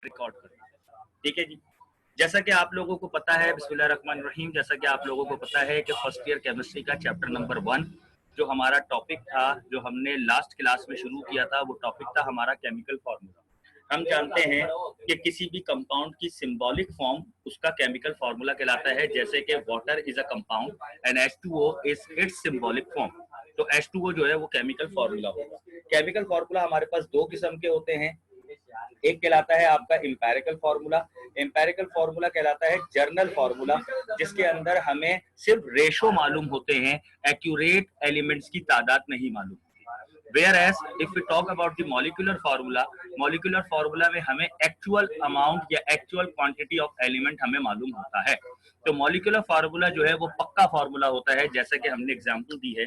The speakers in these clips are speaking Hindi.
रिकॉर्ड कर रहे हैं। ठीक है जी। जैसा कि आप लोगों को पता है, बिस्मिल्लाहिर्रहमानिर्रहीम, जैसा कि आप लोगों को पता है कि फर्स्ट ईयर केमिस्ट्री का चैप्टर नंबर 1 जो हमारा टॉपिक था, जो हमने लास्ट क्लास में शुरू किया था, वो टॉपिक था हमारा केमिकल फार्मूला। हम जानते हैं कि किसी भी कंपाउंड की सिंबॉलिक फॉर्म उसका केमिकल फार्मूला कहलाता है, जैसे कि water is a compound and H2O is it's symbolic form. तो H2O जो है वो केमिकल फार्मूला होगा। केमिकल फार्मूला हमारे पास दो किस्म के होते हैं। एक कहलाता है आपका इंपेरिकल फार्मूला। इंपेरिकल फार्मूला कहलाता है जर्नल फार्मूला, जिसके अंदर हमें सिर्फ रेशो मालूम होते हैं, एक्यूरेट एलिमेंट्स की तादाद नहीं मालूम। Whereas if we talk about the molecular formula में हमें एक्चुअल अमाउंट या एक्चुअल क्वांटिटी ऑफ एलिमेंट हमें मालूम होता है। तो मॉलिक्यूलर फार्मूला जो है वो पक्का फार्मूला होता है, जैसे कि हमने एग्जांपल दी है,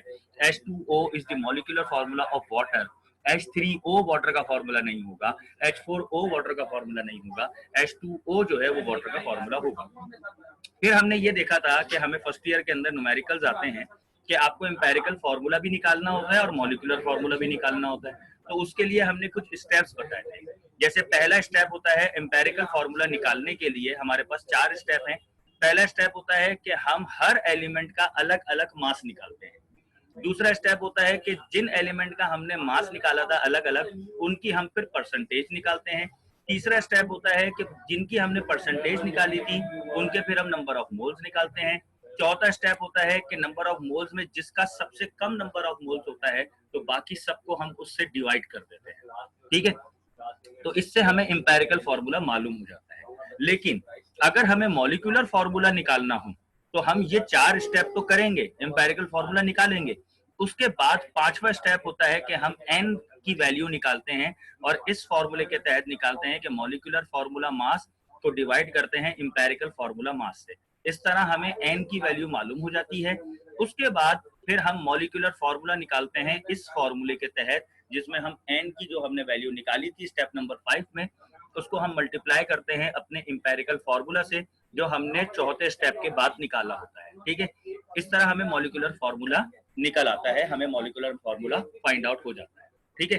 H2O is the molecular formula of water. H3O water का फार्मूला नहीं होगा, H4O वाटर का फार्मूला नहीं होगा, H2O जो है वो वाटर का फार्मूला होगा। फिर हमने ये देखा था कि हमें फर्स्ट ईयर के अंदर न्यूमेरिकल्स आते हैं कि आपको एम्पेरिकल फार्मूला भी निकालना होता है और मॉलिक्यूलर फार्मूला भी निकालना होता है। तो उसके लिए हमने कुछ स्टेप्स बताए थे। जैसे पहला स्टेप होता है एम्पेरिकल फार्मूला निकालने के लिए हमारे पास 4 स्टेप हैं। पहला स्टेप होता है कि हम हर एलिमेंट का अलग अलग मास निकालते हैं। दूसरा स्टेप होता है कि जिन एलिमेंट का हमने मास निकाला था अलग अलग, उनकी हम फिर परसेंटेज निकालते हैं। तीसरा स्टेप होता है कि जिनकी हमने परसेंटेज निकाली थी उनके फिर हम नंबर ऑफ मोल्स निकालते हैं। चौथा स्टेप होता है कि नंबर ऑफ मोल्स में जिसका सबसे कम नंबर ऑफ मोल्स होता है तो बाकी सबको हम उससे डिवाइड कर देते हैं। ठीक है, तो इससे हमें इंपेरिकल फार्मूला मालूम हो जाता है। लेकिन अगर हमें मॉलिक्यूलर फार्मूला निकालना हो तो हम ये 4 स्टेप तो करेंगे, इंपेरिकल फार्मूला निकालेंगे। उसके बाद 5वां स्टेप होता है कि हम n की वैल्यू निकालते हैं और इस फॉर्मूले के तहत निकालते हैं कि मॉलिक्यूलर फार्मूला मास को डिवाइड करते हैं इंपेरिकल फार्मूला मास से। इस तरह हमें n की वैल्यू मालूम हो जाती है। उसके बाद फिर हम मॉलिक्यूलर फार्मूला निकालते हैं इस फॉर्मूले के तहत, जिसमें हम n की जो हमने वैल्यू निकाली थी स्टेप नंबर 5 में, उसको हम मल्टीप्लाई करते हैं अपने इंपेरिकल फार्मूला से जो हमने चौथे स्टेप के बाद निकाला होता है। ठीक है, इस तरह हमें मॉलिक्यूलर फार्मूला निकल आता है, हमें मॉलिक्यूलर फार्मूला फाइंड आउट हो जाता है। ठीक है,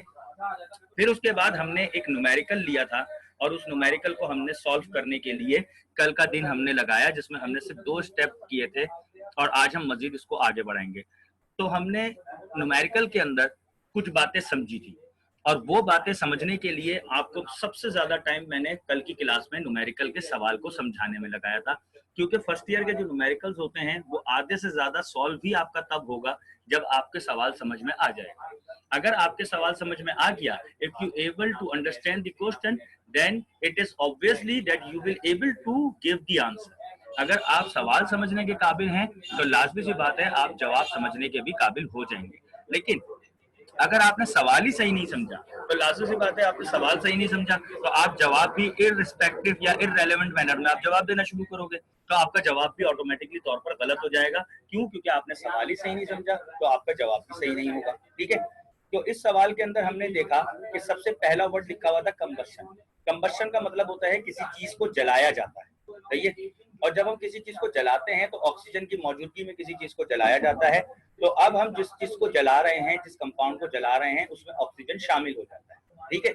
फिर उसके बाद हमने एक न्यूमेरिकल लिया था और उस न्यूमेरिकल को हमने सॉल्व करने के लिए कल का दिन हमने लगाया, जिसमें हमने सिर्फ 2 स्टेप किए थे और आज हम मजीद इसको आगे बढ़ाएंगे। तो हमने न्यूमेरिकल के अंदर कुछ बातें समझी थी और वो बातें समझने के लिए आपको सबसे ज्यादा टाइम मैंने कल की क्लास में न्यूमेरिकल के सवाल को समझाने में लगाया था, क्योंकि फर्स्ट ईयर के जो न्यूमेरिकल्स होते हैं वो आधे से ज्यादा सॉल्व भी आपका तब होगा जब आपके सवाल समझ में आ जाएगा। अगर आपके सवाल समझ में आ गया, if you able to understand the question, then it is obviously that you will able to give the answer. अगर आप सवाल समझने के काबिल हैं तो लाजमी सी बात है आप जवाब समझने के भी काबिल हो जाएंगे। लेकिन अगर आपने सवाल ही सही नहीं समझा तो लाजमी सी बात है आपने सवाल सही नहीं समझा तो आप जवाब भी इररिस्पेक्टिव या इररेलेवेंट मैनर में आप जवाब देना शुरू करोगे, तो आपका जवाब भी ऑटोमेटिकली तौर पर गलत हो जाएगा। क्यों? क्योंकि आपने सवाल ही सही नहीं समझा तो आपका जवाब भी सही नहीं होगा। ठीक है, तो इस सवाल के अंदर हमने देखा कि सबसे पहला वर्ड लिखा हुआ था कंबशन। कंबशन का मतलब होता है किसी चीज को जलाया जाता है, सही है। और जब हम किसी चीज को जलाते हैं तो ऑक्सीजन की मौजूदगी में किसी चीज को जलाया जाता है। तो अब हम जिस चीज को जला रहे हैं, जिस कंपाउंड को जला रहे हैं, उसमें ऑक्सीजन शामिल हो जाता है। ठीक है,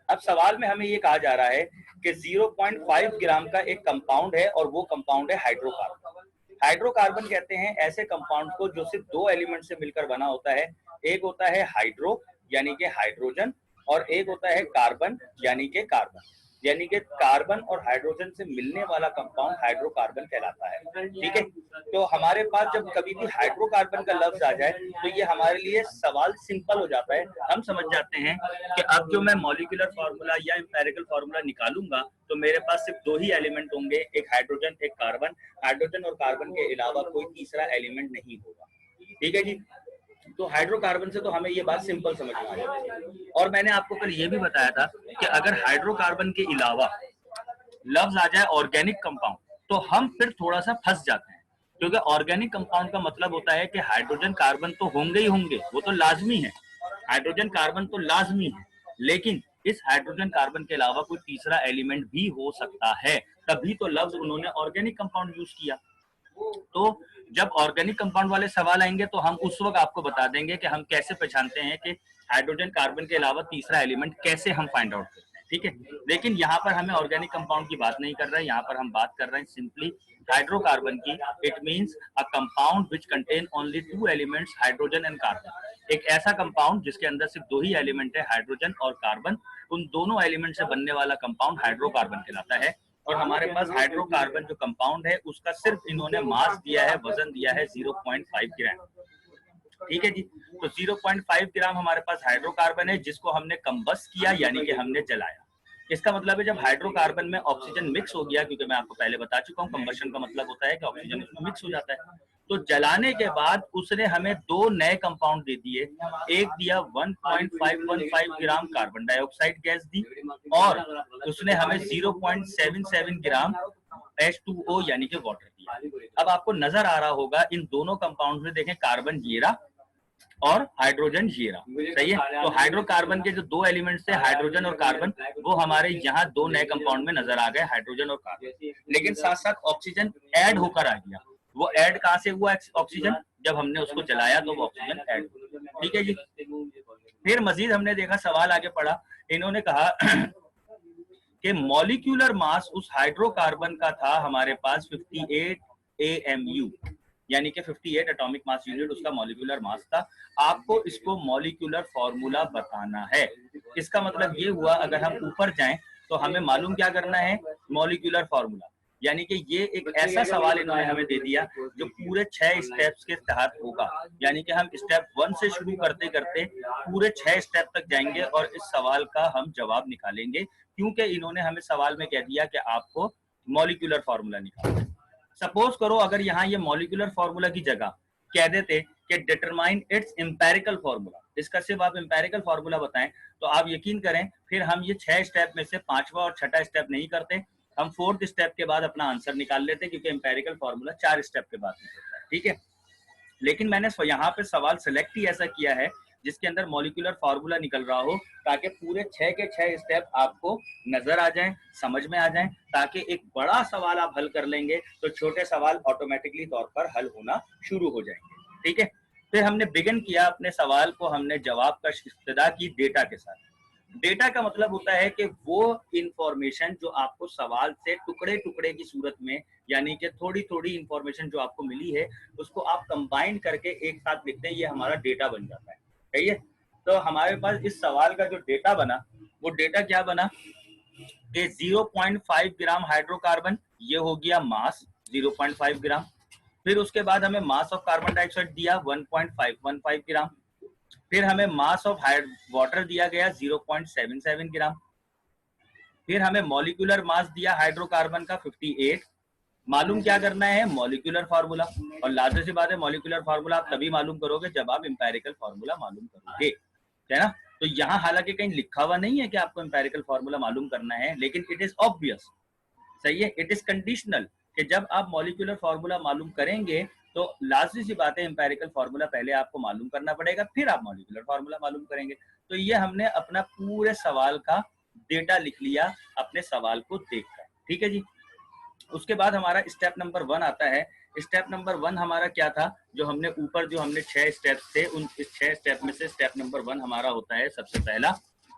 अब सवाल में हमें ये कहा जा रहा है कि 0.5 ग्राम का एक कंपाउंड है और वो कंपाउंड है हाइड्रोकार्बन। हाइड्रोकार्बन कहते हैं ऐसे कंपाउंड को जो सिर्फ 2 एलिमेंट से मिलकर बना होता है। एक होता है हाइड्रो यानी कि हाइड्रोजन और एक होता है कार्बन यानी कि कार्बन। यानी कि कार्बन और हाइड्रोजन से मिलने वाला कंपाउंड हाइड्रोकार्बन कहलाता है। ठीक है, तो हमारे पास जब कभी भी हाइड्रोकार्बन का लफ्ज आ जाए तो ये हमारे लिए सवाल सिंपल हो जाता है। हम समझ जाते हैं कि अब जो मैं मॉलिक्यूलर फार्मूला या इंपेरिकल फार्मूला निकालूंगा तो मेरे पास सिर्फ 2 ही एलिमेंट होंगे, एक हाइड्रोजन एक कार्बन। हाइड्रोजन और कार्बन के अलावा कोई तीसरा एलिमेंट नहीं होगा। ठीक है जी, तो हाइड्रोकार्बन से तो हमें ये बात सिंपल समझ में आ जाती है। और मैंने आपको कल ये भी बताया था कि अगर हाइड्रोकार्बन के अलावा लफ्ज आ जाए ऑर्गेनिक कंपाउंड तो हम फिर थोड़ा सा फंस जाते हैं, क्योंकि ऑर्गेनिक कंपाउंड का मतलब होता है कि हाइड्रोजन कार्बन तो होंगे ही होंगे, वो तो लाजमी है, हाइड्रोजन कार्बन तो लाजमी है, लेकिन इस हाइड्रोजन कार्बन के अलावा कोई तीसरा एलिमेंट भी हो सकता है, तभी तो लफ्ज उन्होंने ऑर्गेनिक कंपाउंड यूज किया। तो जब ऑर्गेनिक कंपाउंड वाले सवाल आएंगे तो हम उस वक्त आपको बता देंगे कि हम कैसे पहचानते हैं कि हाइड्रोजन कार्बन के अलावा तीसरा एलिमेंट कैसे हम फाइंड आउट करते हैं। ठीक है। लेकिन यहाँ पर हमें ऑर्गेनिक कंपाउंड की बात नहीं कर रहे हैं, यहाँ पर हम बात कर रहे हैं सिंपली हाइड्रोकार्बन की। It means a compound which contain only two elements, hydrogen and carbon. एक ऐसा कंपाउंड जिसके अंदर सिर्फ दो ही एलिमेंट है, हाइड्रोजन और कार्बन। उन दोनों एलिमेंट से बनने वाला कंपाउंड हाइड्रोकार्बन कहलाता है। और हमारे पास हाइड्रोकार्बन जो कंपाउंड है उसका सिर्फ इन्होंने मास दिया है, वजन दिया है 0.5 ग्राम। ठीक है जी। तो 0.5 ग्राम हमारे पास हाइड्रोकार्बन है जिसको हमने कंबस्ट किया, यानी कि हमने जलाया। इसका मतलब है जब हाइड्रोकार्बन में ऑक्सीजन मिक्स हो गया, क्योंकि मैं आपको पहले बता चुका हूँ कंबशन का मतलब होता है कि ऑक्सीजन उसमें मिक्स हो जाता है, तो जलाने के बाद उसने हमें दो नए कंपाउंड दे दिए। एक दिया 1.515 ग्राम कार्बन डाइऑक्साइड गैस दी, और उसने हमें 0.77 ग्राम H2O यानी कि वाटर दिया। अब आपको नजर आ रहा होगा इन दोनों कंपाउंड में, देखें कार्बन जीरा और हाइड्रोजन जीरा, सही है। तो हाइड्रोकार्बन के जो दो एलिमेंट्स थे हाइड्रोजन और कार्बन, वो हमारे यहाँ दो नए कंपाउंड में नजर आ गए, हाइड्रोजन और कार्बन। लेकिन साथ साथ ऑक्सीजन ऐड होकर आ गया। वो ऐड कहाँ से हुआ ऑक्सीजन? जब हमने उसको जलाया तो वो ऑक्सीजन ऐड हुआ। ठीक है जी। फिर मजीद हमने देखा, सवाल आगे पढ़ा, इन्होंने कहा कि मॉलिक्यूलर मास उस हाइड्रोकार्बन का था हमारे पास 58 AMU, यानी कि 58 एटॉमिक मास यूनिट उसका मॉलिक्यूलर मास था। आपको इसको मॉलिक्यूलर फॉर्मूला बताना है। इसका मतलब ये हुआ, अगर हम ऊपर जाएं तो हमें मालूम क्या करना है, मॉलिक्यूलर फॉर्मूला। यानी कि ये एक ऐसा सवाल इन्होंने हमें दे दिया जो पूरे 6 स्टेप्स के तहत होगा। यानी कि हम स्टेप 1 से शुरू करते करते पूरे 6 स्टेप तक जाएंगे और इस सवाल का हम जवाब निकालेंगे, क्योंकि इन्होंने हमें सवाल में कह दिया कि आपको मॉलिक्यूलर फॉर्मूला निकालना है। सपोज करो अगर यहाँ ये मॉलिक्यूलर फॉर्मूला की जगह कह देते कि डिटरमाइन इट्स एम्पेरिकल फॉर्मूला, इसका सिर्फ आप एम्पेरिकल फॉर्मूला बताएं, तो आप यकीन करें फिर हम ये 6 स्टेप में से 5वां और 6ठा स्टेप नहीं करते, हम 4th स्टेप के बाद अपना आंसर निकाल लेते, क्योंकि एम्पेरिकल फॉर्मूला 4 स्टेप के बाद निकलता है। ठीक है। लेकिन मैंने यहाँ पे सवाल सेलेक्ट ही ऐसा किया है जिसके अंदर मॉलिक्यूलर फार्मूला निकल रहा हो, ताकि पूरे 6 के 6 स्टेप आपको नजर आ जाएं, समझ में आ जाएं, ताकि एक बड़ा सवाल आप हल कर लेंगे तो छोटे सवाल ऑटोमेटिकली तौर पर हल होना शुरू हो जाएंगे। ठीक है। फिर हमने बिगिन किया अपने सवाल को, हमने जवाब का इब्तिदा की डेटा के साथ। डेटा का मतलब होता है कि वो इंफॉर्मेशन जो आपको सवाल से टुकड़े टुकड़े की सूरत में, यानी कि थोड़ी थोड़ी इंफॉर्मेशन जो आपको मिली है उसको आप कंबाइन करके एक साथ लिखते हैं, ये हमारा डेटा बन जाता है। सही है। तो हमारे पास इस सवाल का जो डेटा बना, वो डेटा क्या बना कि 0.5 ग्राम हाइड्रोकार्बन, ये हो गया मास 0.5 ग्राम। फिर उसके बाद हमें मास ऑफ कार्बन डाइऑक्साइड दिया 1.515 ग्राम। फिर हमें मास ऑफ वाटर दिया गया 0.77 ग्राम। फिर हमें मॉलिक्यूलर मास दिया हाइड्रोकार्बन का 58। मालूम क्या करना है, मॉलिक्यूलर फार्मूला। और लाजमी सी बात है, मॉलिक्यूलर फार्मूला आप तभी मालूम करोगे जब आप एम्पेरिकल फार्मूला मालूम करोगे, है ना। तो यहाँ हालांकि कहीं लिखा हुआ नहीं है कि आपको एम्पेरिकल फार्मूला मालूम करना है, लेकिन इट इज ऑब्वियस, सही है, इट इज कंडीशनल, कि जब आप मॉलिक्यूलर फार्मूला मालूम करेंगे तो लाजमी सी बात है एम्पेरिकल फार्मूला पहले आपको मालूम करना पड़ेगा, फिर आप मॉलिक्यूलर फार्मूला मालूम करेंगे। तो ये हमने अपना पूरे सवाल का डेटा लिख लिया अपने सवाल को देखकर। ठीक है जी। उसके बाद हमारा स्टेप नंबर 1 आता है। स्टेप नंबर 1 हमारा क्या था, जो हमने ऊपर जो हमने 6 स्टेप थे, उन 6 स्टेप में से स्टेप नंबर 1 हमारा होता है सबसे पहला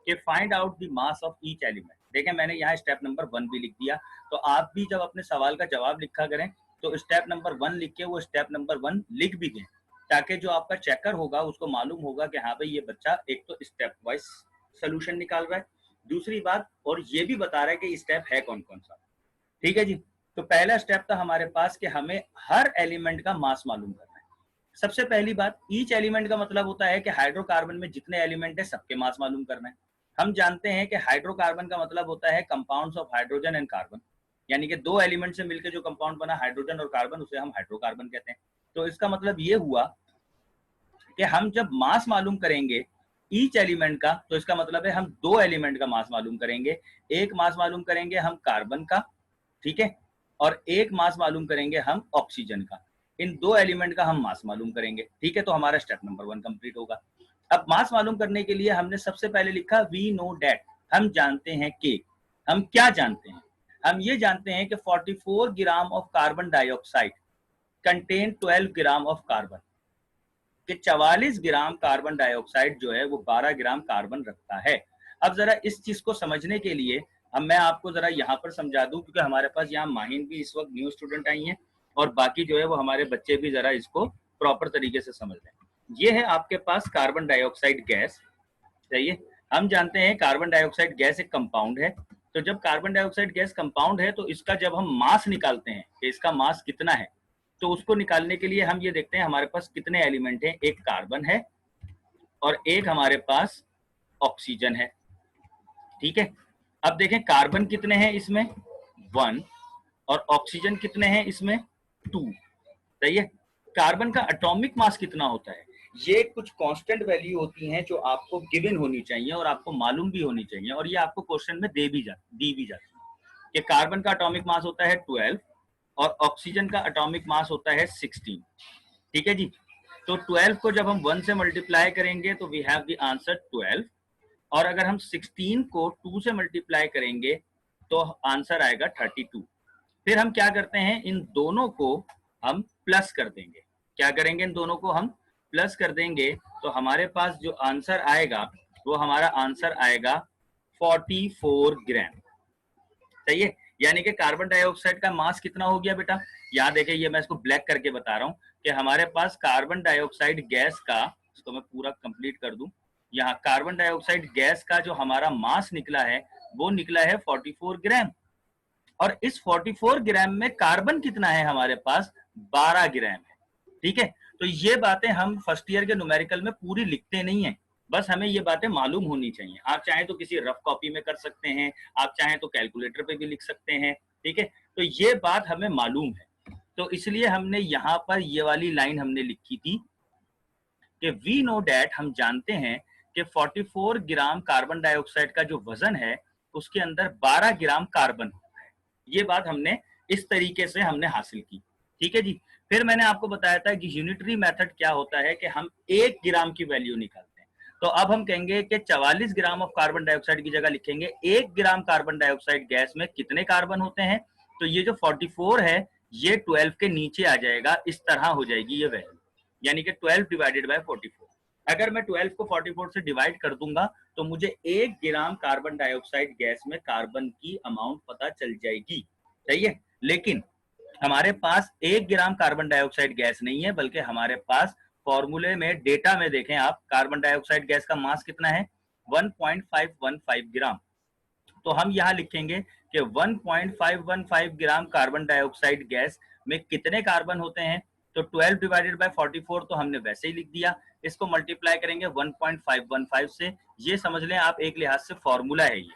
कि find out the mass of each element. देखें मैंने यहाँ स्टेप नंबर 1 भी लिख दिया, तो आप भी जब अपने सवाल का जवाब लिखा करें तो स्टेप नंबर 1 लिख के वो स्टेप नंबर 1 लिख भी दें, ताकि जो आपका चेकर होगा उसको मालूम होगा कि हाँ भाई ये बच्चा एक तो स्टेप वाइज सोल्यूशन निकाल रहा है, दूसरी बात और ये भी बता रहा है कि स्टेप है कौन कौन सा। ठीक है जी। तो पहला स्टेप था हमारे पास कि हमें हर एलिमेंट का मास मालूम करना है। सबसे पहली बात, ईच एलिमेंट का मतलब होता है कि हाइड्रोकार्बन में जितने एलिमेंट है सबके मास मालूम करना है। हम जानते हैं कि हाइड्रोकार्बन का मतलब होता है compounds of hydrogen and carbon, यानी कि दो एलिमेंट से मिलकर जो कंपाउंड बना हाइड्रोजन और कार्बन, उसे हम हाइड्रोकार्बन कहते हैं। तो इसका मतलब ये हुआ कि हम जब मास मालूम करेंगे ईच एलिमेंट का, तो इसका मतलब है हम दो एलिमेंट का मास मालूम करेंगे। एक मास मालूम करेंगे हम कार्बन का, ठीक है, और एक मास मालूम करेंगे हम ऑक्सीजन का। इन दो एलिमेंट का हम मास मालूम करेंगे। ठीक है। तो हमारा स्टेप नंबर 1 कंप्लीट होगा। अब मास मालूम करने के लिए हमने सबसे पहले लिखा वी नो डेट, हम जानते हैं कि, हम क्या जानते हैं, हम ये जानते हैं कि 44 gram of carbon dioxide contain 12 gram of carbon, कि 44 ग्राम कार्बन डाइऑक्साइड जो है वो 12 ग्राम कार्बन रखता है। अब जरा इस चीज को समझने के लिए अब मैं आपको जरा यहाँ पर समझा दूं, क्योंकि हमारे पास यहाँ माहिन भी इस वक्त न्यू स्टूडेंट आई हैं और बाकी जो है वो हमारे बच्चे भी जरा इसको प्रॉपर तरीके से समझ लें। ये है आपके पास कार्बन डाइऑक्साइड गैस, सही है। हम जानते हैं कार्बन डाइऑक्साइड गैस एक कंपाउंड है। तो जब कार्बन डाइऑक्साइड गैस कंपाउंड है तो इसका जब हम मास निकालते हैं कि इसका मास कितना है, तो उसको निकालने के लिए हम ये देखते हैं हमारे पास कितने एलिमेंट हैं। एक कार्बन है और एक हमारे पास ऑक्सीजन है, ठीक है। अब देखें कार्बन कितने हैं इसमें 1 और ऑक्सीजन कितने हैं इसमें 2, सही है। कार्बन का एटॉमिक मास कितना होता है, ये कुछ कांस्टेंट वैल्यू होती हैं जो आपको गिवन होनी चाहिए और आपको मालूम भी होनी चाहिए, और ये आपको क्वेश्चन में दी भी जाती है कि कार्बन का एटॉमिक मास होता है 12 और ऑक्सीजन का एटॉमिक मास होता है 16, ठीक है जी। तो 12 को जब हम 1 से मल्टीप्लाई करेंगे तो वी हैव द आंसर 12, और अगर हम 16 को 2 से मल्टीप्लाई करेंगे तो आंसर आएगा 32। फिर हम क्या करते हैं, इन दोनों को हम प्लस कर देंगे। क्या करेंगे, इन दोनों को हम प्लस कर देंगे तो हमारे पास जो आंसर आएगा वो हमारा आंसर आएगा 44 ग्राम, सही है। यानी कि कार्बन डाइऑक्साइड का मास कितना हो गया बेटा, यहाँ देखें, ये मैं इसको ब्लैक करके बता रहा हूँ कि हमारे पास कार्बन डाइऑक्साइड गैस का, इसको मैं पूरा कंप्लीट कर दूं, यहाँ कार्बन डाइऑक्साइड गैस का जो हमारा मास निकला है वो निकला है 44 ग्राम, और इस 44 ग्राम में कार्बन कितना है हमारे पास 12 ग्राम है, ठीक है। तो ये बातें हम फर्स्ट ईयर के न्यूमेरिकल में पूरी लिखते नहीं है, बस हमें ये बातें मालूम होनी चाहिए। आप चाहें तो किसी रफ कॉपी में कर सकते हैं, आप चाहें तो कैलकुलेटर पे भी लिख सकते हैं, ठीक है। तो ये बात हमें मालूम है, तो इसलिए हमने यहाँ पर ये वाली लाइन हमने लिखी थी कि वी नो डैट, हम जानते हैं कि 44 ग्राम कार्बन डाइऑक्साइड का जो वजन है उसके अंदर 12 ग्राम कार्बन होता है। ये बात हमने इस तरीके से हमने हासिल की, ठीक है जी। फिर मैंने आपको बताया था कि यूनिटरी मेथड क्या होता है कि हम 1 ग्राम की वैल्यू निकालते हैं। तो अब हम कहेंगे कि 44 ग्राम ऑफ कार्बन डाइऑक्साइड की जगह लिखेंगे 1 ग्राम कार्बन डाइऑक्साइड गैस में कितने कार्बन होते हैं। तो ये जो 44 है ये 12 के नीचे आ जाएगा, इस तरह हो जाएगी ये वैल्यू, यानी कि 12 डिवाइडेड बाय 44। अगर मैं 12 को 44 से डिवाइड कर दूंगा तो मुझे 1 ग्राम कार्बन डाइऑक्साइड गैस में कार्बन की अमाउंट पता चल जाएगी, सही है। लेकिन हमारे पास 1 ग्राम कार्बन डाइऑक्साइड गैस नहीं है, बल्कि हमारे पास फॉर्मूले में, डेटा में देखें आप, कार्बन डाइऑक्साइड गैस का मास कितना है 1.515 ग्राम। तो हम यहाँ लिखेंगे कि 1.515 ग्राम कार्बन डाइऑक्साइड गैस में कितने कार्बन होते हैं। तो 12 डिवाइडेड बाय 44 तो हमने वैसे ही लिख दिया, इसको मल्टीप्लाई करेंगे 1.515 से। ये समझ लें आप एक लिहाज से फॉर्मूला है, ये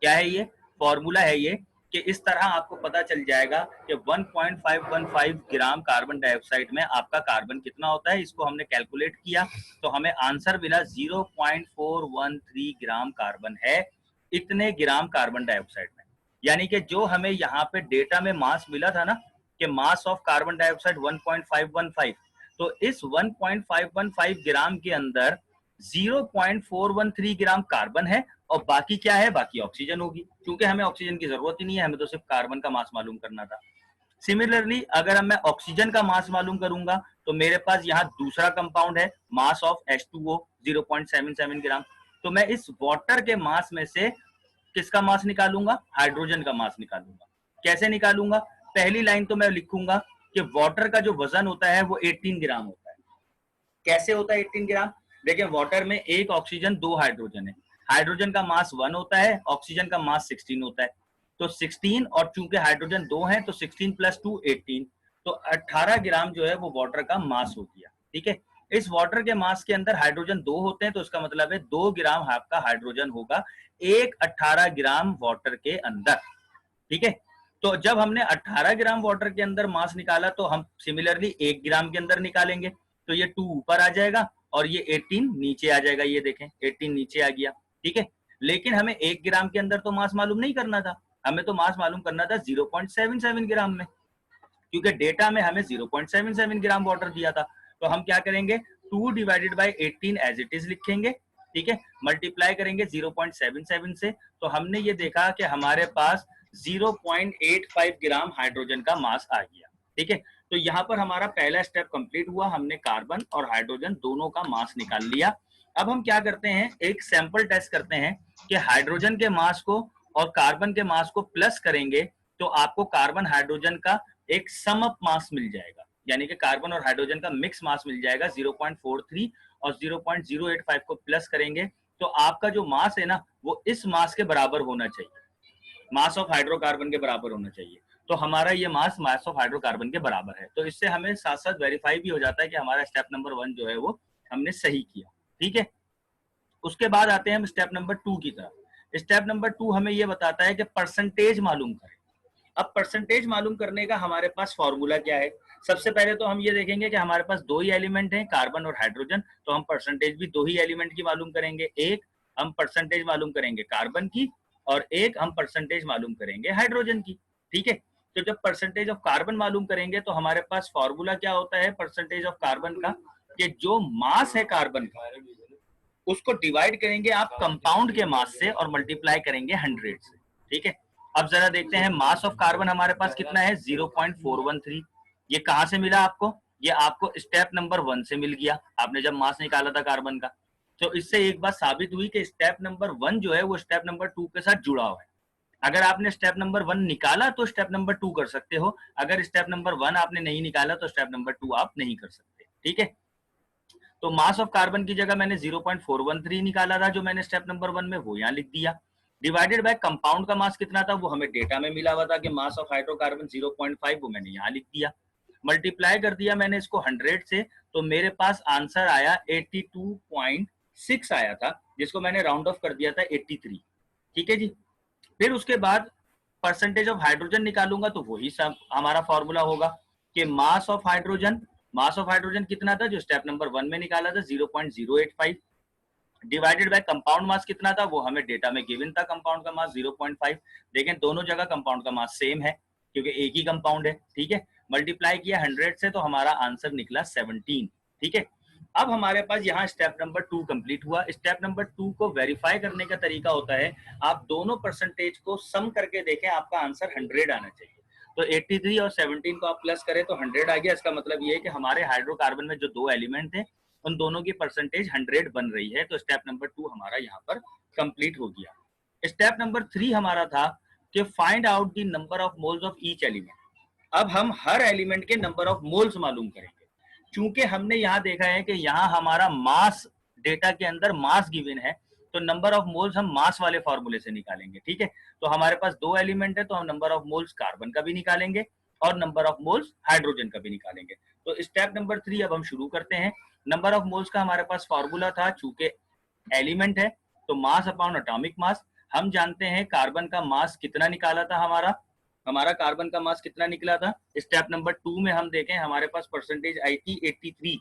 क्या है, ये फॉर्मूला है ये, कि इस तरह आपको पता चल जाएगा कि 1.515 ग्राम कार्बन डाइऑक्साइड में आपका कार्बन कितना होता है। इसको हमने कैलकुलेट किया तो हमें आंसर मिला 0.413 ग्राम कार्बन है इतने ग्राम कार्बन डाइऑक्साइड में। यानी कि जो हमें यहाँ पे डेटा में मास मिला था ना कि मास ऑफ कार्बन डाइऑक्साइड 1.515, तो इस 1.515 ग्राम के अंदर 0.413 ग्राम कार्बन है और बाकी क्या है, बाकी ऑक्सीजन होगी, क्योंकि हमें ऑक्सीजन की जरूरत ही नहीं है, हमें तो सिर्फ कार्बन का मास मालूम करना था। सिमिलरली अगर मैं ऑक्सीजन का मास मालूम करूंगा तो मेरे पास यहाँ दूसरा कंपाउंड है, मास ऑफ H2O 0.77 ग्राम। तो मैं इस वाटर के मास में से किसका मास निकालूंगा, हाइड्रोजन का मास निकालूंगा। कैसे निकालूंगा, पहली लाइन तो मैं लिखूंगा कि वाटर का जो वजन होता है वो 18 ग्राम होता है। कैसे होता है 18 ग्राम, देखिए वाटर में एक ऑक्सीजन 2 हाइड्रोजन है, हाइड्रोजन का मास 1 होता है, ऑक्सीजन का मास 16 होता है। तो 16 और चूंकि हाइड्रोजन 2 है तो 16 + 2 18, तो 18 ग्राम जो है वो वाटर का मास हो गया, ठीक है। इस वाटर के मास के अंदर हाइड्रोजन 2 होते हैं तो इसका मतलब है 2 ग्राम आपका हाइड्रोजन होगा एक 18 ग्राम वाटर के अंदर, ठीक है। तो जब हमने 18 ग्राम वाटर के अंदर मास निकाला तो हम सिमिलरली 1 ग्राम के अंदर निकालेंगे, तो ये 2 ऊपर आ जाएगा और ये 18 नीचे आ जाएगा। ये देखें 18 नीचे आ गया, ठीक है। लेकिन हमें 1 ग्राम के अंदर तो मास मालूम नहीं करना था, हमें तो मास मालूम करना था 0.77 ग्राम में, क्योंकि डेटा में हमें 0.77 ग्राम वाटर दिया था। तो हम क्या करेंगे, 2 divided by 18 as it is लिखेंगे, ठीक है, मल्टीप्लाई करेंगे 0.77 से। तो हमने ये देखा कि हमारे पास 0.85 ग्राम हाइड्रोजन का मास आ गया, ठीक है। तो यहाँ पर हमारा पहला स्टेप कंप्लीट हुआ, हमने कार्बन और हाइड्रोजन दोनों का मास निकाल लिया। अब हम क्या करते हैं, एक सैंपल टेस्ट करते हैं कि हाइड्रोजन के मास को और कार्बन के मास को प्लस करेंगे तो आपको कार्बन हाइड्रोजन का एक सम अप मास मिल जाएगा, यानी कि कार्बन और हाइड्रोजन का मिक्स मास मिल जाएगा 0.43 और 0.085 को प्लस करेंगे तो आपका जो मास है ना वो इस मास के बराबर होना चाहिए, मास ऑफ हाइड्रोकार्बन के बराबर होना चाहिए। तो हमारा ये मास ऑफ हाइड्रोकार्बन के बराबर है, तो इससे हमें साथ साथ वेरीफाई भी हो जाता है कि हमारा स्टेप नंबर 1 जो है वो हमने सही किया। ठीक है, उसके बाद आते हैं हम स्टेप नंबर 2 की तरफ। स्टेप नंबर 2 हमें ये बताता है कि परसेंटेज मालूम करें। अब परसेंटेज मालूम करने का हमारे पास फॉर्मूला क्या है? सबसे पहले तो हम ये देखेंगे कि हमारे पास दो ही एलिमेंट हैं, कार्बन और हाइड्रोजन, तो हम परसेंटेज भी दो ही एलिमेंट की मालूम करेंगे। एक हम परसेंटेज मालूम करेंगे कार्बन की और एक हम परसेंटेज मालूम करेंगे हाइड्रोजन की। ठीक है, तो जब परसेंटेज ऑफ कार्बन मालूम करेंगे तो हमारे पास फॉर्मूला क्या होता है परसेंटेज ऑफ कार्बन का, कि जो मास है कार्बन का उसको डिवाइड करेंगे आप कंपाउंड के मास से और मल्टीप्लाई करेंगे 100 से। ठीक है, अब जरा देखते हैं मास ऑफ कार्बन हमारे पास कितना है 0.413। ये कहां से मिला आपको? ये आपको स्टेप नंबर 1 से मिल गया, आपने जब मास निकाला था कार्बन का। तो इससे एक बात साबित हुई कि स्टेप नंबर 1 जो है वो स्टेप नंबर 2 के साथ जुड़ा हुआ है। अगर आपने स्टेप नंबर 1 निकाला तो स्टेप नंबर 2 कर सकते हो, अगर स्टेप नंबर 1 आपने नहीं निकाला तो स्टेप नंबर 2 आप नहीं कर सकते। ठीक है, तो मास ऑफ कार्बन की जगह मैंने 0.413 निकाला था जो मैंने स्टेप नंबर 1 में, वो यहाँ लिख दिया। डिवाइडेड बाय कंपाउंड का मास कितना था वो हमें डेटा में मिला हुआ था कि मास ऑफ हाइड्रोकार्बन 0.5, वो मैंने यहाँ लिख दिया। मल्टीप्लाई कर दिया मैंने इसको 100 से, तो मेरे पास आंसर आया 82.6 आया था, जिसको मैंने राउंड ऑफ कर दिया था 83। ठीक है जी, फिर उसके बाद परसेंटेज ऑफ हाइड्रोजन निकालूंगा तो वही सब हमारा फॉर्मूला होगा कि मास ऑफ हाइड्रोजन कितना था जो स्टेप नंबर 1 में निकाला था 0.085, डिवाइडेड बाय कंपाउंड मास कितना था वो हमें डेटा में गिवन था, कंपाउंड का मास 0.5। देखें दोनों जगह कंपाउंड का मास सेम है क्योंकि एक ही कंपाउंड है। ठीक है, मल्टीप्लाई किया 100 से तो हमारा आंसर निकला 17। ठीक है, अब हमारे पास यहाँ स्टेप नंबर 2 कंप्लीट हुआ। स्टेप नंबर 2 को वेरीफाई करने का तरीका होता है आप दोनों परसेंटेज को सम करके देखें, आपका आंसर 100 आना चाहिए। तो 83 और 17 को आप प्लस करें तो 100 आ गया। इसका मतलब ये है कि हमारे हाइड्रोकार्बन में जो दो एलिमेंट थे उन दोनों की परसेंटेज 100 बन रही है। तो स्टेप नंबर 2 हमारा यहाँ पर कंप्लीट हो गया। स्टेप नंबर 3 हमारा था कि find out the number of moles of each element. अब हम हर एलिमेंट के नंबर ऑफ मोल्स मालूम करेंगे। चूंकि हमने यहाँ देखा है कि यहाँ हमारा मास डेटा के अंदर मास गिवन है, तो नंबर ऑफ मोल्स हम मास वाले फॉर्मूले से निकालेंगे। ठीक है, तो हमारे पास दो एलिमेंट है तो हम नंबर ऑफ मोल्स कार्बन का भी निकालेंगे और नंबर ऑफ मोल्स हाइड्रोजन का भी निकालेंगे। तो स्टेप नंबर 3 अब हम शुरू करते हैं। नंबर ऑफ मोल्स का हमारे पास फॉर्मूला था, चूंकि एलिमेंट है तो मास अपॉन एटॉमिक मास। हम जानते हैं कार्बन का मास कितना निकाला था, हमारा कार्बन का मास कितना निकला था। स्टेप नंबर 2 में हम देखें हमारे पास परसेंटेज आई थी 83,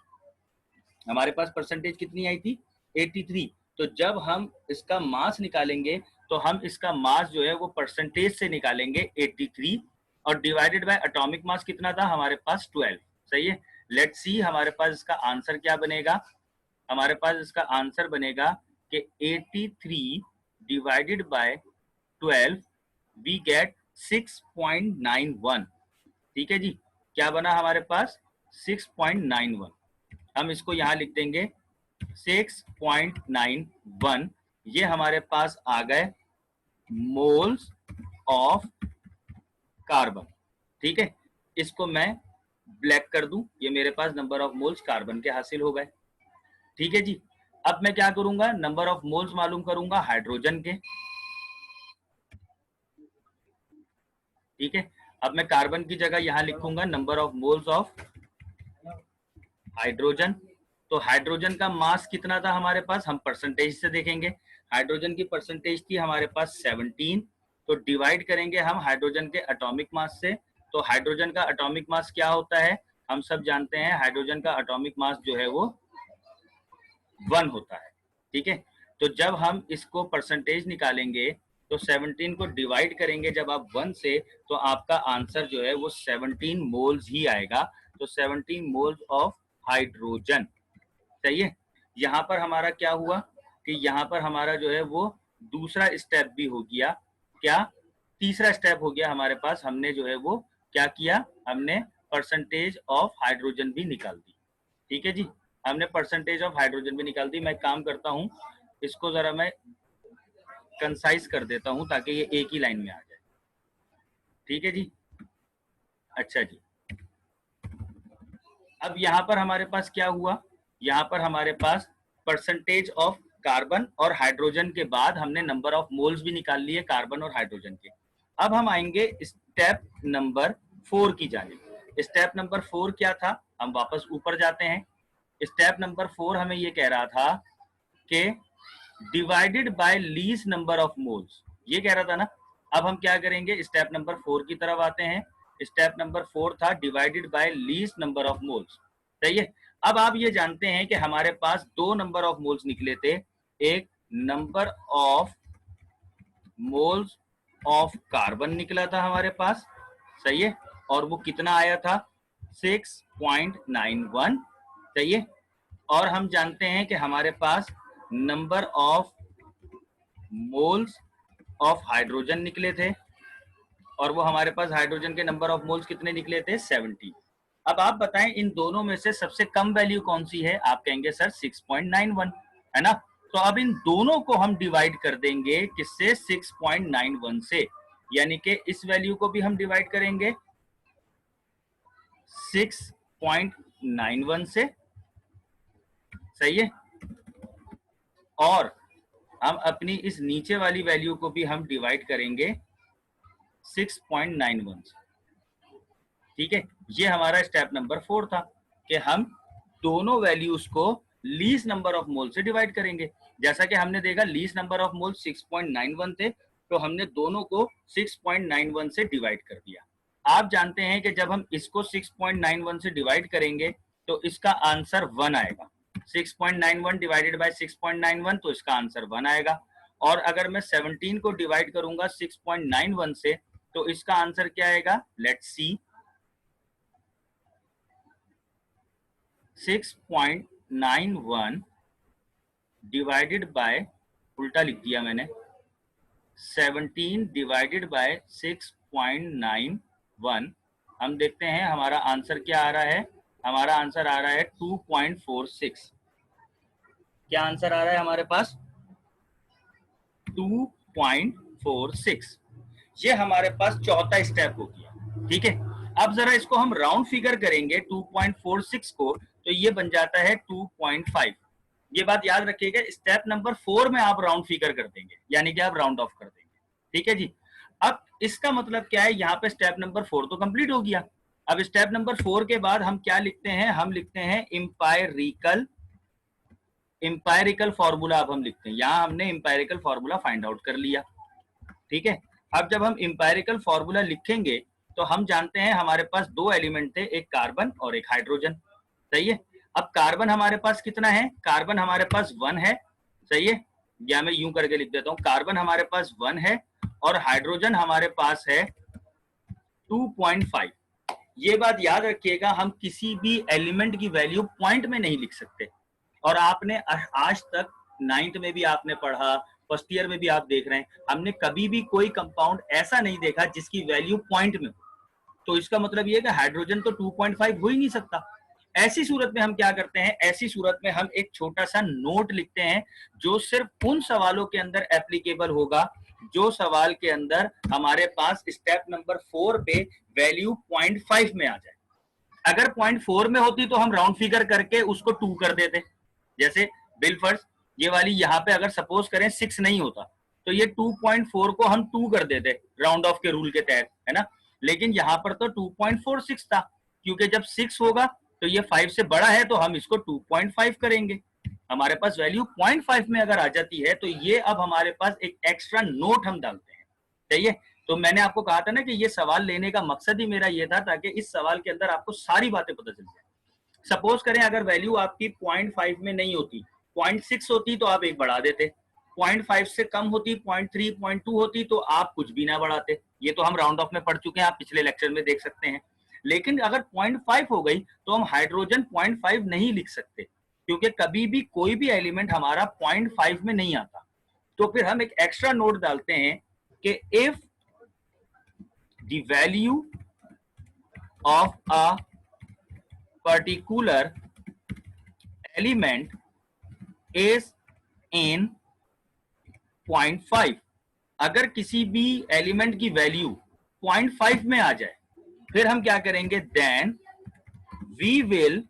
हमारे पास परसेंटेज कितनी आई थी 83। तो जब हम इसका मास निकालेंगे तो हम इसका मास जो है वो परसेंटेज से निकालेंगे 83 और डिवाइडेड बाय एटॉमिक मास कितना था हमारे पास 12। सही है, लेट्स सी हमारे पास इसका आंसर क्या बनेगा। हमारे पास इसका आंसर बनेगा कि 83 डिवाइडेड बाय 12 वी गेट 6.91। ठीक है जी, क्या बना हमारे पास 6.91। हम इसको यहां लिख देंगे 6.91। ये हमारे पास आ गए मोल्स ऑफ कार्बन। ठीक है, इसको मैं ब्लैक कर दूं, ये मेरे पास नंबर ऑफ मोल्स कार्बन के हासिल हो गए। ठीक है जी, अब मैं क्या करूंगा, नंबर ऑफ मोल्स मालूम करूंगा हाइड्रोजन के। ठीक है, अब मैं कार्बन की जगह यहां लिखूंगा number of moles of hydrogen. तो हाइड्रोजन का मास कितना था हमारे पास, हम परसेंटेज से देखेंगे। हाइड्रोजन की परसेंटेज थी हमारे पास 17, तो डिवाइड करेंगे हम हाइड्रोजन के एटॉमिक मास से। तो हाइड्रोजन का एटॉमिक मास क्या होता है, हम सब जानते हैं हाइड्रोजन का एटॉमिक मास जो है वो 1 होता है। ठीक है, तो जब हम इसको परसेंटेज निकालेंगे तो 17 को डिवाइड करेंगे जब आप 1 से, तो आपका आंसर जो है वो 17 मोल्स ही आएगा। तो 17 मोल्स ऑफ हाइड्रोजन। सही है, यहाँ पर हमारा क्या हुआ कि यहाँ पर हमारा जो है वो दूसरा स्टेप भी हो गया, क्या तीसरा स्टेप हो गया हमारे पास। हमने जो है वो क्या किया, हमने परसेंटेज ऑफ हाइड्रोजन भी निकाल दी। ठीक है जी, हमने परसेंटेज ऑफ हाइड्रोजन भी निकाल दी। मैं काम करता हूँ, इसको जरा मैं कंसाइज कर देता हूँ ताकि ये एक ही लाइन में आ जाए। ठीक है जी, अच्छा जी। अब यहाँ पर हमारे पास क्या हुआ, यहाँ पर हमारे पास परसेंटेज ऑफ कार्बन और हाइड्रोजन के बाद हमने नंबर ऑफ मोल्स भी निकाल लिए कार्बन और हाइड्रोजन के। अब हम आएंगे स्टेप नंबर 4 की जानिब। स्टेप नंबर 4 क्या था, हम वापस ऊपर जाते हैं। स्टेप नंबर 4 हमें ये कह रहा था कि divided by least number of moles, ये कह रहा था ना। अब हम क्या करेंगे, स्टेप नंबर 4 की तरफ आते हैं। स्टेप नंबर 4 था divided by least number of moles, सही है। अब आप ये जानते हैं कि हमारे पास दो नंबर ऑफ मोल्स निकले थे, एक number of moles of carbon निकला था हमारे पास, सही है, और वो कितना आया था 6.91, सही है। और हम जानते हैं कि हमारे पास number of moles of hydrogen निकले थे, और वो हमारे पास हाइड्रोजन के नंबर ऑफ मोल्स कितने निकले थे 70। अब आप बताएं इन दोनों में से सबसे कम वैल्यू कौन सी है, आप कहेंगे सर 6.91, है ना। तो अब इन दोनों को हम डिवाइड कर देंगे किससे, 6.91 से, यानी कि इस वैल्यू को भी हम डिवाइड करेंगे 6.91 से, सही है। और हम अपनी इस नीचे वाली वैल्यू को भी हम डिवाइड करेंगे 6.91 से, ठीक है। ये हमारा स्टेप नंबर 4 था कि हम दोनों वैल्यूज को लीस्ट नंबर ऑफ मोल से डिवाइड करेंगे। जैसा कि हमने देखा लीस्ट नंबर ऑफ मोल 6.91 थे, तो हमने दोनों को 6.91 से डिवाइड कर दिया। आप जानते हैं कि जब हम इसको 6.91 से डिवाइड करेंगे तो इसका आंसर 1 आएगा। 6.91 डिवाइडेड बाय 6.91, तो इसका आंसर 1 आएगा। और अगर मैं 17 को डिवाइड करूंगा 6.91 से, तो इसका आंसर क्या आएगा, लेट्स सी, 6.91 डिवाइडेड बाय, उल्टा लिख दिया मैंने, 17 डिवाइडेड बाय 6.91, हम देखते हैं हमारा आंसर क्या आ रहा है। हमारा आंसर आ रहा है 2.46। क्या आंसर आ रहा है हमारे पास, 2.46। ये हमारे पास चौथा स्टेप हो गया, ठीक है। अब जरा इसको हम राउंड फिगर करेंगे 2.46 को, तो ये बन जाता है 2.5। ये बात याद रखिएगा, स्टेप नंबर 4 में आप राउंड फिगर कर देंगे, यानी कि आप राउंड ऑफ कर देंगे, ठीक है जी। अब इसका मतलब क्या है, यहाँ पे स्टेप नंबर 4 तो कंप्लीट हो गया। अब स्टेप नंबर 4 के बाद हम क्या लिखते हैं, हम लिखते हैं इंपायरिकल फॉर्मूला। अब हम लिखते हैं, यहाँ हमने इंपायरिकल फॉर्मूला फाइंड आउट कर लिया, ठीक है। अब जब हम इंपायरिकल फॉर्मूला लिखेंगे तो हम जानते हैं हमारे पास दो एलिमेंट थे, एक कार्बन और एक हाइड्रोजन, सही है। अब कार्बन हमारे पास कितना है, कार्बन हमारे पास 1 है, सही है। या मैं यूं करके लिख देता हूं, कार्बन हमारे पास 1 है और हाइड्रोजन हमारे पास है 2.5। ये बात याद रखिएगा, हम किसी भी एलिमेंट की वैल्यू पॉइंट में नहीं लिख सकते। और आपने आज तक 9th में भी आपने पढ़ा, फर्स्ट ईयर में भी आप देख रहे हैं, हमने कभी भी कोई कंपाउंड ऐसा नहीं देखा जिसकी वैल्यू पॉइंट में हो। तो इसका मतलब ये है कि हाइड्रोजन तो 2.5 हो ही नहीं सकता। ऐसी सूरत में हम क्या करते हैं, ऐसी सूरत में हम एक छोटा सा नोट लिखते हैं जो सिर्फ उन सवालों के अंदर एप्लीकेबल होगा जो सवाल के अंदर हमारे पास स्टेप नंबर 4 पे वैल्यू 0.5 में आ जाए। अगर 0.4 में होती तो हम राउंड फिगर करके उसको 2 कर देते। जैसे बिलफर्स ये वाली यहाँ पे अगर सपोज करें 6 नहीं होता तो ये 2.4 को हम 2 कर देते राउंड ऑफ के रूल के तहत, है ना। लेकिन यहाँ पर तो 2.46 था, क्योंकि जब 6 होगा तो ये 5 से बड़ा है तो हम इसको 2.5 करेंगे। हमारे पास वैल्यू 0.5 में अगर आ जाती है तो ये अब हमारे पास एक एक्स्ट्रा नोट हम डालते हैं, चाहिए। तो मैंने आपको कहा था ना कि ये सवाल लेने का मकसद ही मेरा ये था ताकि इस सवाल के अंदर आपको सारी बातें पता चल जाए। सपोज करें अगर वैल्यू आपकी 0.5 में नहीं होती, 0.6 होती तो आप एक बढ़ा देते, 0.5 से कम होती, 0.3 0.2 होती तो आप कुछ भी ना बढ़ाते। ये तो हम राउंड ऑफ में पढ़ चुके हैं, आप पिछले लेक्चर में देख सकते हैं। लेकिन अगर 0.5 हो गई तो हम हाइड्रोजन 0.5 नहीं लिख सकते, क्योंकि कभी भी कोई भी एलिमेंट हमारा 0.5 में नहीं आता। तो फिर हम एक एक्स्ट्रा नोट डालते हैं कि if the value of a particular element is in 0.5, अगर किसी भी एलिमेंट की वैल्यू 0.5 में आ जाए, फिर हम क्या करेंगे, then we will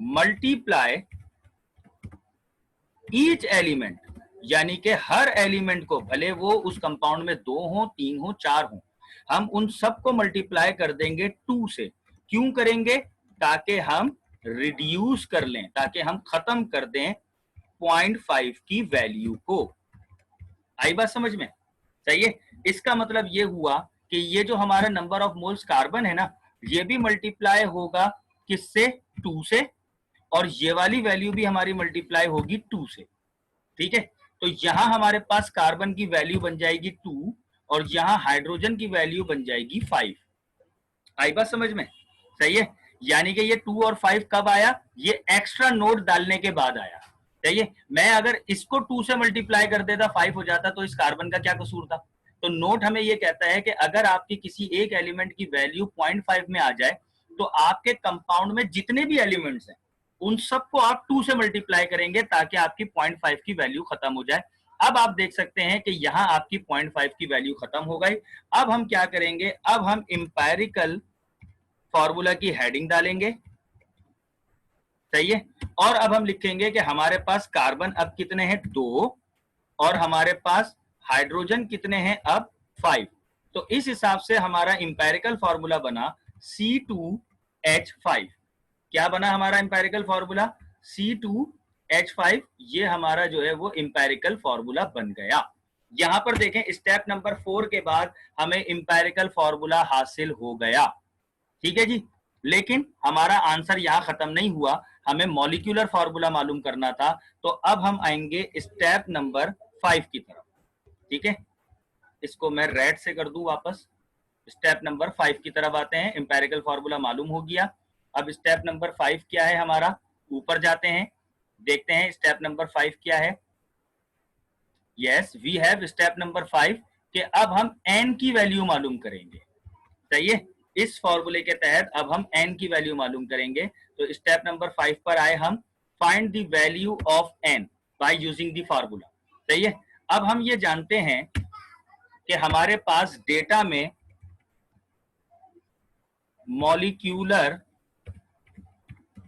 multiply each element, यानी कि हर एलिमेंट को, भले वो उस कंपाउंड में 2 हो, 3 हो, 4 हो, हम उन सबको मल्टीप्लाई कर देंगे 2 से। क्यों करेंगे? ताकि हम रिड्यूस कर लें, ताकि हम खत्म कर दें 0.5 की वैल्यू को। आई बात समझ में? सही है। इसका मतलब ये हुआ कि ये जो हमारा नंबर ऑफ मोल्स कार्बन है ना, ये भी मल्टीप्लाई होगा किससे? 2 से, और ये वाली वैल्यू भी हमारी मल्टीप्लाई होगी 2 से। ठीक है, तो यहां हमारे पास कार्बन की वैल्यू बन जाएगी 2 और यहां हाइड्रोजन की वैल्यू बन जाएगी 5। आई बात समझ में? सही है। यानी कि ये 2 और 5 कब आया? ये एक्स्ट्रा नोट डालने के बाद आया। सही है। मैं अगर इसको 2 से मल्टीप्लाई कर देता, 5 हो जाता, तो इस कार्बन का क्या कसूर था? तो नोट हमें ये कहता है कि अगर आपकी किसी एक एलिमेंट की वैल्यू 0.5 में आ जाए, तो आपके कंपाउंड में जितने भी एलिमेंट्स हैं उन सबको आप 2 से मल्टीप्लाई करेंगे, ताकि आपकी 0.5 की वैल्यू खत्म हो जाए। अब आप देख सकते हैं कि यहां आपकी 0.5 की वैल्यू खत्म हो गई। अब हम क्या करेंगे? अब हम इंपेरिकल फॉर्मूला की हेडिंग डालेंगे। सही है। और अब हम लिखेंगे कि हमारे पास कार्बन अब कितने हैं? 2, और हमारे पास हाइड्रोजन कितने हैं? अब 5। तो इस हिसाब से हमारा इंपेरिकल फॉर्मूला बना C2H5। क्या बना हमारा इंपेरिकल फॉर्मूला? C2H5। ये हमारा जो है वो इंपेरिकल फॉर्मूला बन गया। यहां पर देखें, स्टेप नंबर 4 के बाद हमें इंपेरिकल फॉर्मूला हासिल हो गया। ठीक है जी। लेकिन हमारा आंसर यहां खत्म नहीं हुआ, हमें मॉलिक्यूलर फॉर्मूला मालूम करना था। तो अब हम आएंगे स्टेप नंबर 5 की तरफ। ठीक है, इसको मैं रेड से कर दूं वापस। स्टेप नंबर 5 की तरफ आते हैं। इंपेरिकल फॉर्मूला मालूम हो गया। अब स्टेप नंबर 5 क्या है हमारा? ऊपर जाते हैं, देखते हैं स्टेप नंबर 5 क्या है। Yes, we have step number 5 कि अब हम n की वैल्यू मालूम करेंगे। सही है। इस फॉर्मूले के तहत अब हम n की वैल्यू मालूम करेंगे। तो स्टेप नंबर 5 पर आए हम, find the value of n by using the formula. सही है। अब हम ये जानते हैं कि हमारे पास डेटा में मॉलिक्यूलर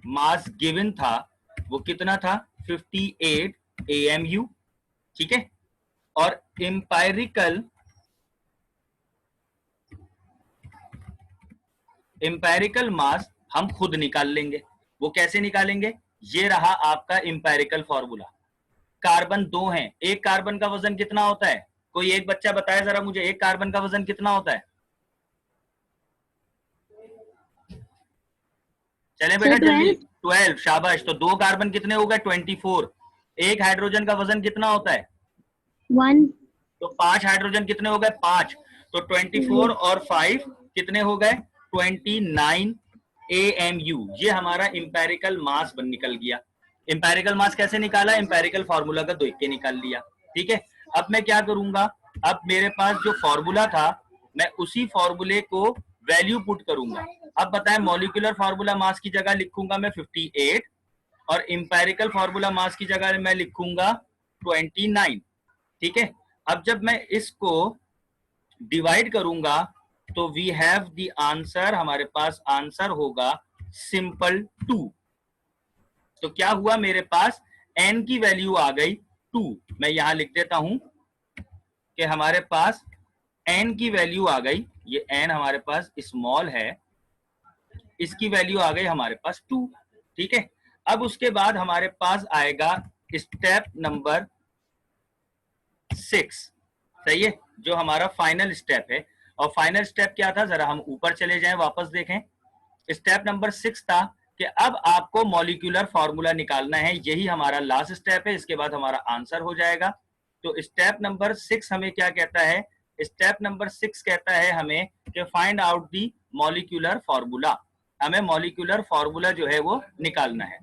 मास गिवन था, वो कितना था? 58 AMU। ठीक है। और इंपेरिकल मास हम खुद निकाल लेंगे। वो कैसे निकालेंगे? ये रहा आपका इंपेरिकल फॉर्मूला। कार्बन 2 हैं, एक कार्बन का वजन कितना होता है? कोई एक बच्चा बताए जरा मुझे, एक कार्बन का वजन कितना होता है? चले बेटा जल्दी। 12। शाबाश। तो 2 कार्बन कितने हो गए? 24। एक हाइड्रोजन का वजन कितना होता है? 1। तो 5 हाइड्रोजन कितने हो गए? 5। तो 24 और 5 कितने हो गए? 29 AMU। ये हमारा इंपेरिकल मास बन निकल गया। इंपेरिकल मास कैसे निकाला? इंपेरिकल फॉर्मूला का देख के निकाल लिया। ठीक है। अब मैं क्या करूंगा? अब मेरे पास जो फॉर्मूला था, मैं उसी फॉर्मूले को वैल्यू पुट करूंगा। अब बताएं, मॉलिक्यूलर फॉर्मूला मास की जगह लिखूंगा मैं 58, और इंपेरिकल फॉर्मूला मास की जगह मैं लिखूंगा 29। ठीक है। अब जब मैं इसको डिवाइड करूंगा, तो वी हैव द आंसर, हमारे पास आंसर होगा सिंपल 2। तो क्या हुआ? मेरे पास n की वैल्यू आ गई 2। मैं यहां लिख देता हूं कि हमारे पास n की वैल्यू आ गई। ये n हमारे पास स्मॉल है, इसकी वैल्यू आ गई हमारे पास 2। ठीक है। अब उसके बाद हमारे पास आएगा स्टेप नंबर 6। सही है, जो हमारा फाइनल स्टेप है। और फाइनल स्टेप क्या था? जरा हम ऊपर चले जाएं, वापस देखें। स्टेप नंबर 6 था कि अब आपको मॉलिक्यूलर फॉर्मूला निकालना है। यही हमारा लास्ट स्टेप है, इसके बाद हमारा आंसर हो जाएगा। तो स्टेप नंबर 6 हमें क्या कहता है? स्टेप नंबर 6 कहता है हमें कि find out the molecular formula. हमें मॉलिक्यूलर फॉर्मूला जो है वो निकालना है।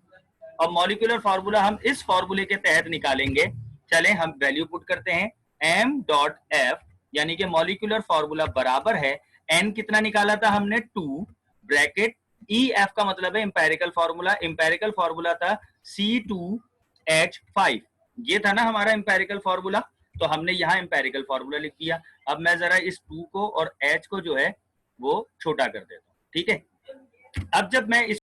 और मॉलिक्यूलर फॉर्मूला हम इस फॉर्मूले के तहत निकालेंगे। चलें हम वैल्यू पुट करते हैं, m.f, यानी कि मॉलिक्यूलर फॉर्मूला बराबर है n कितना निकाला था हमने? 2, ब्रैकेट EF का मतलब है इंपेरिकल फॉर्मूला। इंपेरिकल फॉर्मूला था C2H5, ये था ना हमारा इंपेरिकल फॉर्मूला। तो हमने यहाँ इंपेरिकल फॉर्मूला लिख दिया। अब मैं जरा इस 2 को और H को जो है वो छोटा कर देता हूँ, ठीक है। अब जब मैं इस